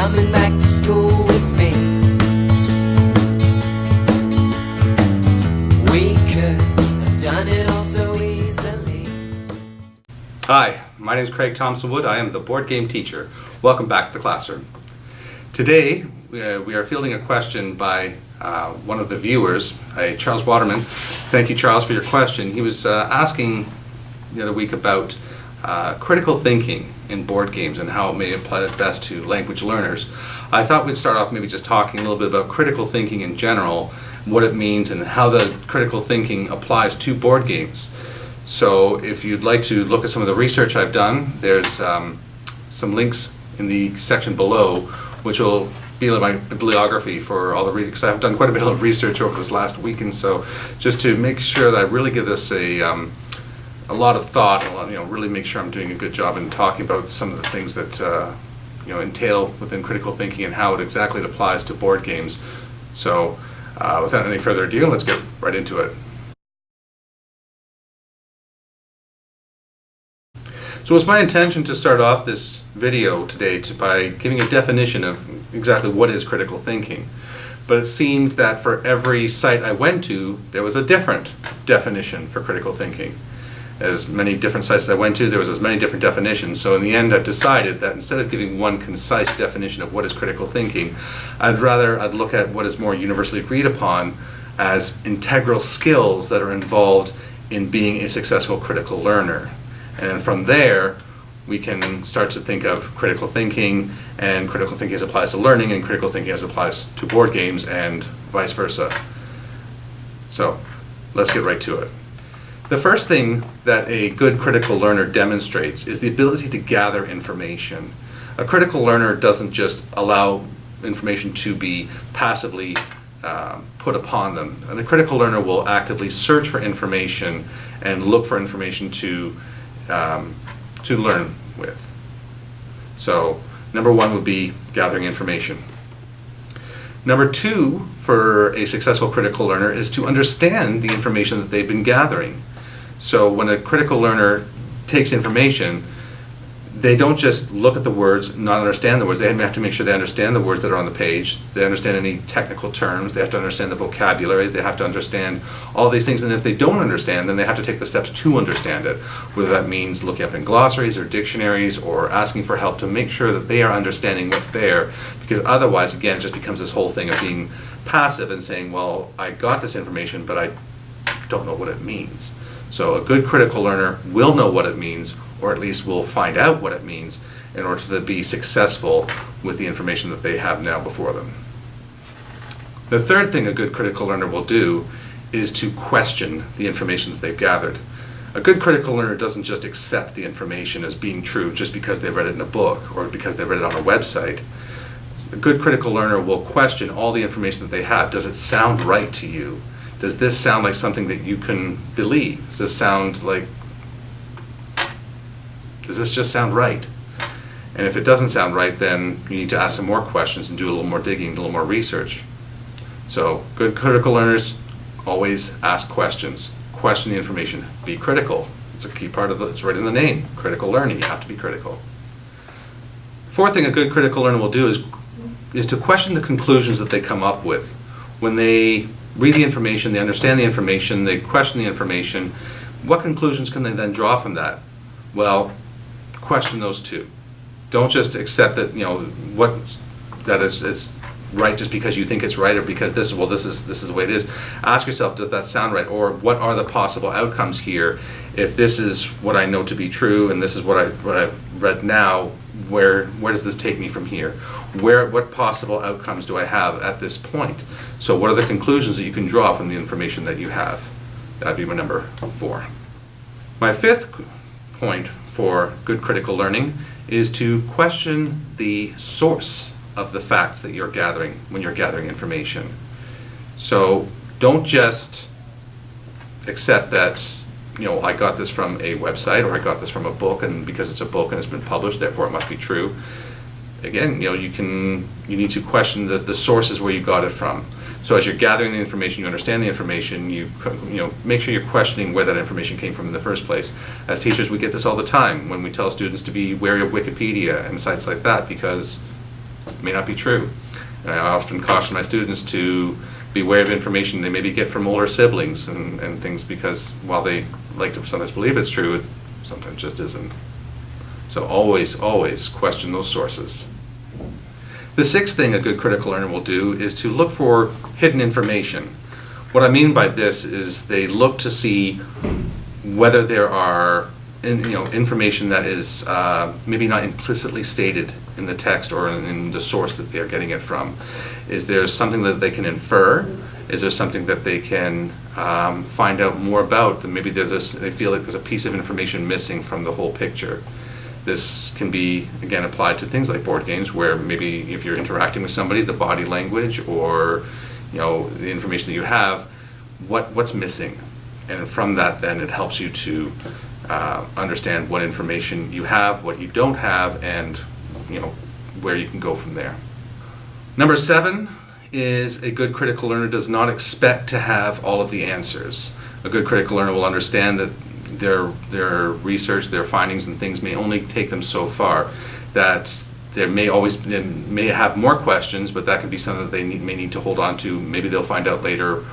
coming back to school with me. We could have done it all so easily. Hi, my name is Craig Thompson-Wood. I am the board game teacher. Welcome back to the classroom. Today we are fielding a question by one of the viewers, Charles Waterman. Thank you, Charles, for your question. He was asking the other week about critical thinking in board games and how it may apply best to language learners. I thought we'd start off maybe just talking a little bit about critical thinking in general, what it means and how the critical thinking applies to board games. So if you'd like to look at some of the research I've done, there's some links in the section below which will be my bibliography for all the reading, because I've done quite a bit of research over this last week, and so just to make sure that I really give this a lot of thought, really make sure I'm doing a good job in talking about some of the things that entail within critical thinking and how it exactly applies to board games. So without any further ado, let's get right into it. So it's my intention to start off this video today by giving a definition of exactly what is critical thinking. But it seemed that for every site I went to, there was a different definition for critical thinking. As many different sites I went to, there was as many different definitions. So in the end, I've decided that instead of giving one concise definition of what is critical thinking, I'd look at what is more universally agreed upon as integral skills that are involved in being a successful critical learner. And from there, we can start to think of critical thinking, and critical thinking as applies to learning, and critical thinking as applies to board games, and vice versa. So let's get right to it. The first thing that a good critical learner demonstrates is the ability to gather information. A critical learner doesn't just allow information to be passively put upon them. And a critical learner will actively search for information and look for information to learn with. So number one would be gathering information. Number two for a successful critical learner is to understand the information that they've been gathering. So when a critical learner takes information, they don't just look at the words, not understand the words. They have to make sure they understand the words that are on the page. They understand any technical terms. They have to understand the vocabulary. They have to understand all these things. And if they don't understand, then they have to take the steps to understand it, whether that means looking up in glossaries or dictionaries or asking for help to make sure that they are understanding what's there. Because otherwise, again, it just becomes this whole thing of being passive and saying, well, I got this information, but I don't know what it means. So a good critical learner will know what it means, or at least will find out what it means in order to be successful with the information that they have now before them. The third thing a good critical learner will do is to question the information that they've gathered. A good critical learner doesn't just accept the information as being true just because they've read it in a book or because they've read it on a website. A good critical learner will question all the information that they have. Does it sound right to you? Does this sound like something that you can believe? Does this just sound right? And if it doesn't sound right, then you need to ask some more questions and do a little more digging, a little more research. So good critical learners always ask questions. Question the information. Be critical. It's a key part of it's right in the name. Critical learning. You have to be critical. Fourth thing a good critical learner will do is to question the conclusions that they come up with. When they read the information, they understand the information, they question the information, what conclusions can they then draw from that? Well, question those too. Don't just accept that it's right just because you think it's right or because this is the way it is. Ask yourself, does that sound right? Or what are the possible outcomes here? If this is what I know to be true and this is what I've read now, where does this take me from here? What possible outcomes do I have at this point? So what are the conclusions that you can draw from the information that you have? That'd be my number 4. My fifth point for good critical learning is to question the source of the facts that you're gathering when you're gathering information. So don't just accept that I got this from a website or I got this from a book, and because it's a book and it's been published, therefore it must be true. Again, you need to question the sources where you got it from. So as you're gathering the information, you understand the information, you make sure you're questioning where that information came from in the first place. As teachers, we get this all the time when we tell students to be wary of Wikipedia and sites like that, because may not be true. And I often caution my students to beware of information they maybe get from older siblings and things, because while they like to sometimes believe it's true, it sometimes just isn't. So always, always question those sources. The sixth thing a good critical learner will do is to look for hidden information. What I mean by this is they look to see whether there are information that is maybe not implicitly stated in the text or in the source that they're getting it from. Is there something that they can infer? Is there something that they can find out more about? That maybe they feel like there's a piece of information missing from the whole picture. This can be, again, applied to things like board games, where maybe if you're interacting with somebody, the body language or the information that you have, what's missing, and from that, then it helps you to understand what information you have, what you don't have, and where you can go from there. Number 7 is a good critical learner does not expect to have all of the answers. A good critical learner will understand that their research, their findings and things may only take them so far, that they may have more questions, but that could be something that they may need to hold on to. Maybe they'll find out later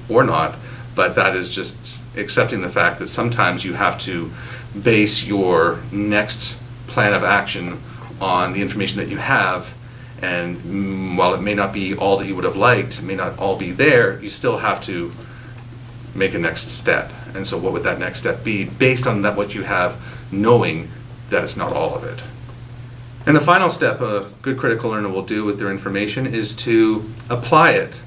or not, but that is just accepting the fact that sometimes you have to base your next plan of action on the information that you have, and while it may not be all that you would have liked, it may not all be there, you still have to make a next step. And so what would that next step be based on what you have, knowing that it's not all of it? And the final step a good critical learner will do with their information is to apply it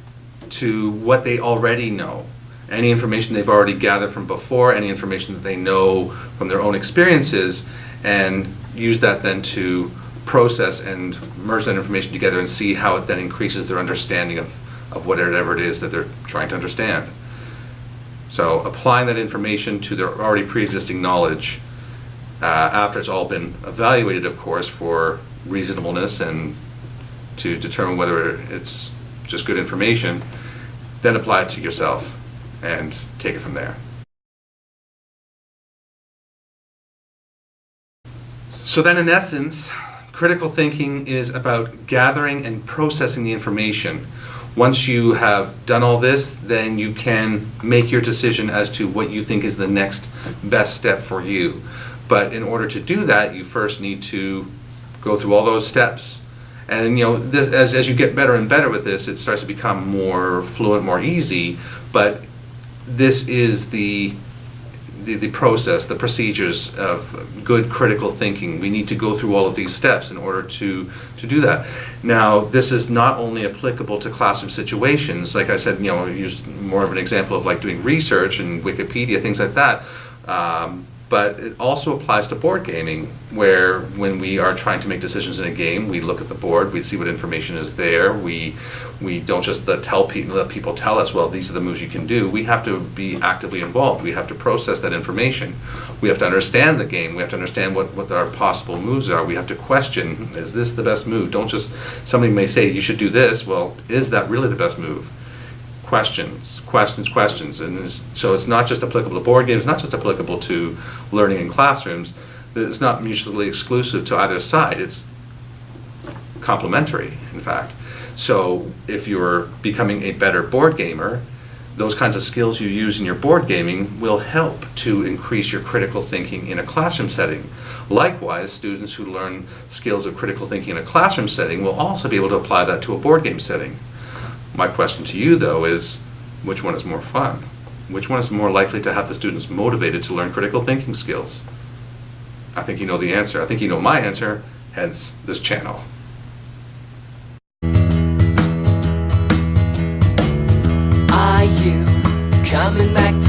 to what they already know. Any information they've already gathered from before, any information that they know from their own experiences, and use that then to process and merge that information together and see how it then increases their understanding of whatever it is that they're trying to understand. So applying that information to their already pre-existing knowledge, after it's all been evaluated, of course, for reasonableness and to determine whether it's just good information, then apply it to yourself and take it from there. So then, in essence, critical thinking is about gathering and processing the information. Once you have done all this, then you can make your decision as to what you think is the next best step for you. But in order to do that, you first need to go through all those steps. And as you get better and better with this, it starts to become more fluent, more easy. But this is the process, the procedures of good critical thinking. We need to go through all of these steps in order to do that. Now, this is not only applicable to classroom situations. Like I said, I used more of an example of like doing research and Wikipedia, things like that. But it also applies to board gaming, where when we are trying to make decisions in a game, we look at the board, we see what information is there. We don't just let people tell us, well, these are the moves you can do. We have to be actively involved. We have to process that information. We have to understand the game. We have to understand what our possible moves are. We have to question, is this the best move? Don't just, somebody may say, you should do this. Well, is that really the best move? Questions. And so it's not just applicable to board games, not just applicable to learning in classrooms. It's not mutually exclusive to either side. It's complementary, in fact. So if you're becoming a better board gamer, those kinds of skills you use in your board gaming will help to increase your critical thinking in a classroom setting. Likewise, students who learn skills of critical thinking in a classroom setting will also be able to apply that to a board game setting. My question to you, though, is which one is more fun? Which one is more likely to have the students motivated to learn critical thinking skills? I think you know the answer. I think you know my answer, hence this channel. Are you coming back to